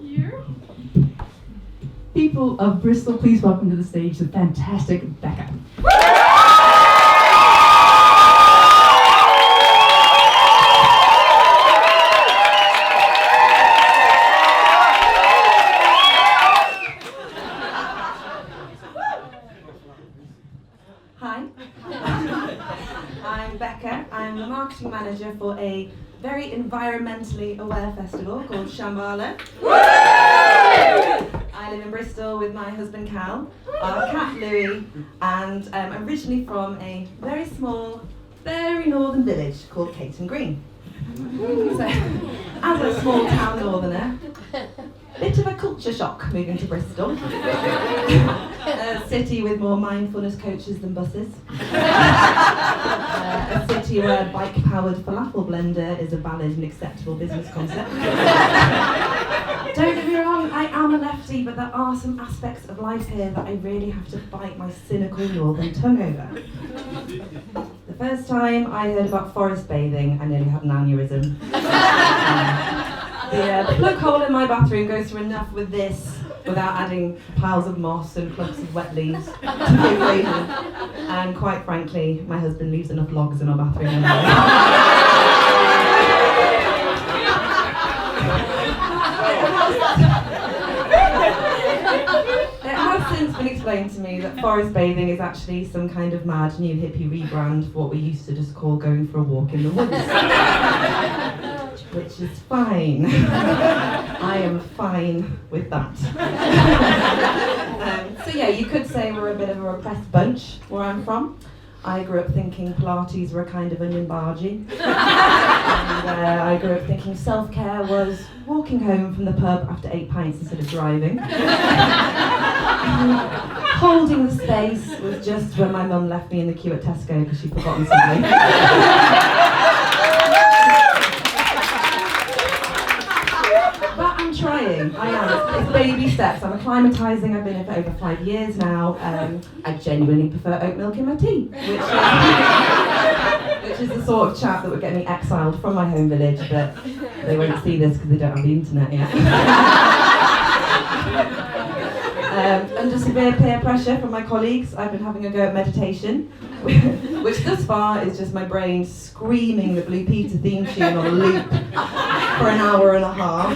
you. People of Bristol, please welcome to the stage the fantastic Becka. Hi, I'm Becca. I'm the marketing manager for a very environmentally aware festival called Shambhala. I live in Bristol with my husband Cal, our cat Louie, and I'm originally from a very small, very northern village called Caton Green. So, as a small town northerner, bit of a culture shock moving to Bristol. A city with more mindfulness coaches than buses. A city where bike-powered falafel blender is a valid and acceptable business concept. Don't get me wrong, I am a lefty, but there are some aspects of life here that I really have to bite my cynical northern tongue over. The first time I heard about forest bathing, I nearly had an aneurysm. The plug hole in my bathroom goes through enough with this without adding piles of moss and clumps of wet leaves to the equation. And quite frankly, my husband leaves enough logs in our bathroom anyway. It has since been explained to me that forest bathing is actually some kind of mad new hippie rebrand for what we used to just call going for a walk in the woods. Which is fine. I am fine with that. So yeah, you could say we're a bit of a repressed bunch where I'm from. I grew up thinking Pilates were a kind of onion bargee. And I grew up thinking self-care was walking home from the pub after 8 pints instead of driving. Holding the space was just when my mum left me in the queue at Tesco because she'd forgotten something. I'm trying, I am. It's baby steps. I'm acclimatising. I've been here for over 5 years now. I genuinely prefer oat milk in my tea, which is the sort of chat that would get me exiled from my home village, but they won't see this because they don't have the internet yet. Under severe peer pressure from my colleagues, I've been having a go at meditation, which thus far is just my brain screaming the Blue Peter theme tune on a loop for an hour and a half.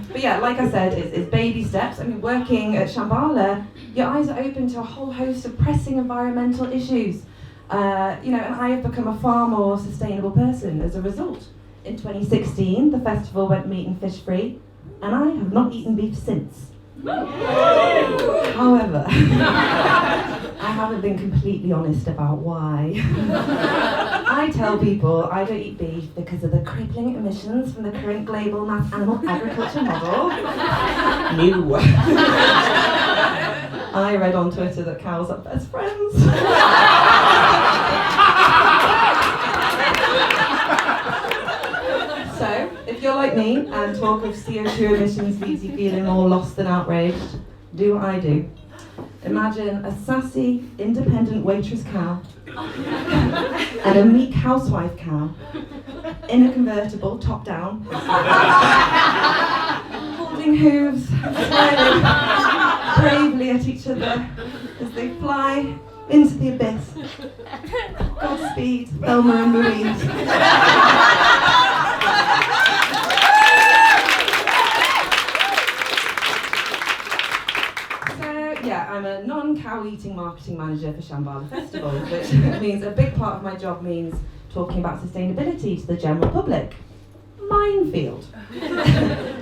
But yeah, like I said, it's baby steps. I mean, working at Shambhala, your eyes are open to a whole host of pressing environmental issues. And I have become a far more sustainable person as a result. In 2016, the festival went meat and fish free, and I have not eaten beef since. However, I haven't been completely honest about why. I tell people I don't eat beef because of the crippling emissions from the current global mass animal agriculture model. No. I read on Twitter that cows are best friends. So, if you're like me and talk of CO2 emissions leaves you feeling more lost than outraged, do what I do. Imagine a sassy, independent waitress cow and a meek housewife cow in a convertible, top down, holding hooves, smiling bravely at each other as they fly into the abyss. Godspeed, Thelma and Louise. I'm a non-cow eating marketing manager for Shambhala Festival, which means a big part of my job means talking about sustainability to the general public. Minefield.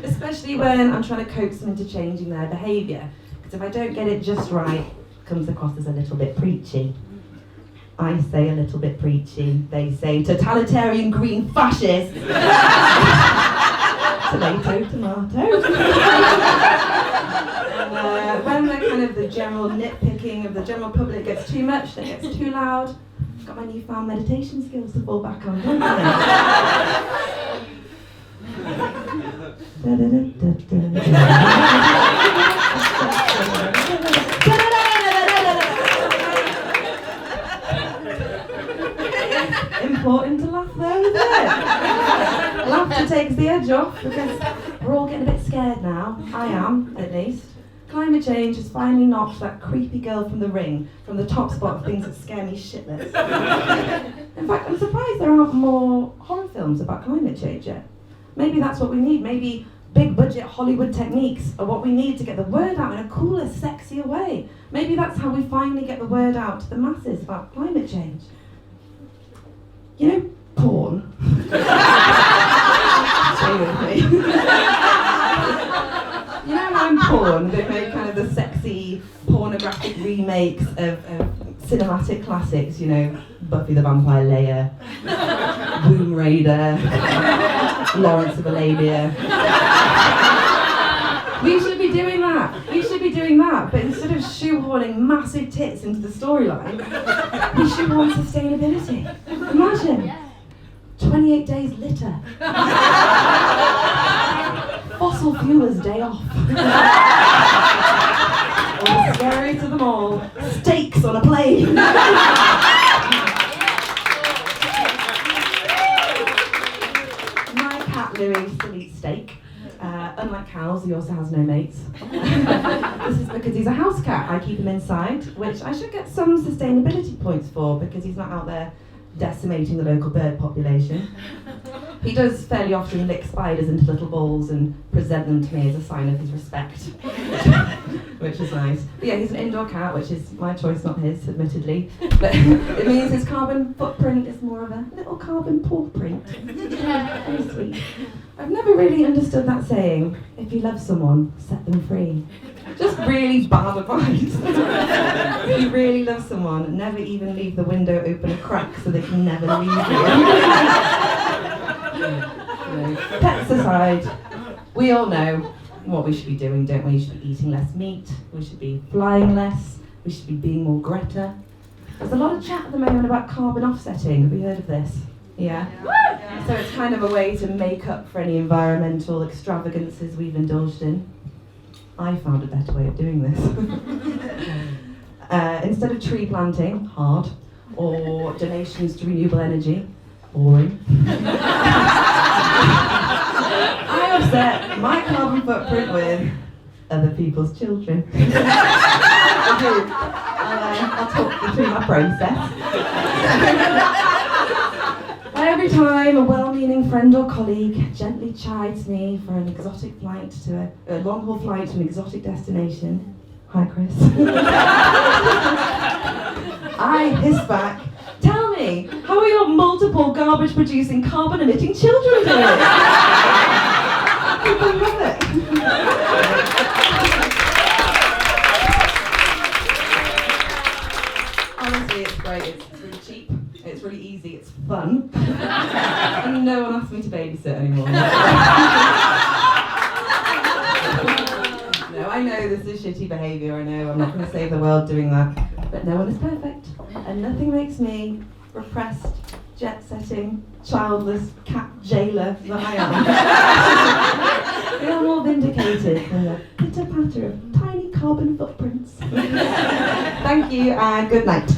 Especially when I'm trying to coax them into changing their behaviour, because if I don't get it just right, it comes across as a little bit preachy. I say a little bit preachy, they say totalitarian green fascist. Tomato, tomato. When the general nitpicking of the general public gets too much, then it gets too loud, I've got my newfound meditation skills to fall back on, don't I? Important to laugh though, isn't it? Laughter takes the edge off, because we're all getting a bit scared now. I am, at least. Climate change has finally knocked that creepy girl from The Ring from the top spot of things that scare me shitless. In fact, I'm surprised there aren't more horror films about climate change yet. Maybe that's what we need. Maybe big budget Hollywood techniques are what we need to get the word out in a cooler, sexier way. Maybe that's how we finally get the word out to the masses about climate change. You know, porn. Stay with me. You know how in porn they make kind of the sexy pornographic remakes of cinematic classics, you know, Buffy the Vampire Slayer, Womb Raider, Lawrence of Arabia. We should be doing that. We should be doing that. But instead of shoehorning massive tits into the storyline, we shoehorn sustainability. Imagine. 28 days litter. Fossil fuelers day off. Or scary to them all. Steaks on a plane. My cat Louis still eats steak. Unlike cows, he also has no mates. This is because he's a house cat. I keep him inside, which I should get some sustainability points for because he's not out there decimating the local bird population. He does fairly often lick spiders into little balls and present them to me as a sign of his respect, which is nice. But yeah, he's an indoor cat, which is my choice, not his, admittedly. But it means his carbon footprint is more of a little carbon paw print. Very sweet. I've never really understood that saying, if you love someone, set them free. Just really bad advice. If you really love someone, never even leave the window open a crack so they can never leave you. Pets aside, we all know what we should be doing, don't we? We should be eating less meat, we should be flying less, we should be being more Greta. There's a lot of chat at the moment about carbon offsetting. Have you heard of this? Yeah? So it's kind of a way to make up for any environmental extravagances we've indulged in. I found a better way of doing this. Instead of tree planting, hard, or donations to renewable energy, boring. I offset my carbon footprint with other people's children. I'll talk you through my process. Every time a well-meaning friend or colleague gently chides me for an exotic flight to a long-haul flight to an exotic destination, hi Chris, I hiss back, tell me, how are your multiple garbage-producing, carbon-emitting children doing? People love it. Honestly, it's great. It's really cheap. It's really easy. It's fun. And no one asks me to babysit anymore. No, I know this is shitty behaviour. I know I'm not going to save the world doing that. But no one is perfect. And nothing makes me repressed, jet-setting, childless cat jailer than I am. Feel more vindicated than the pitter-patter of tiny carbon footprints. Thank you and good night.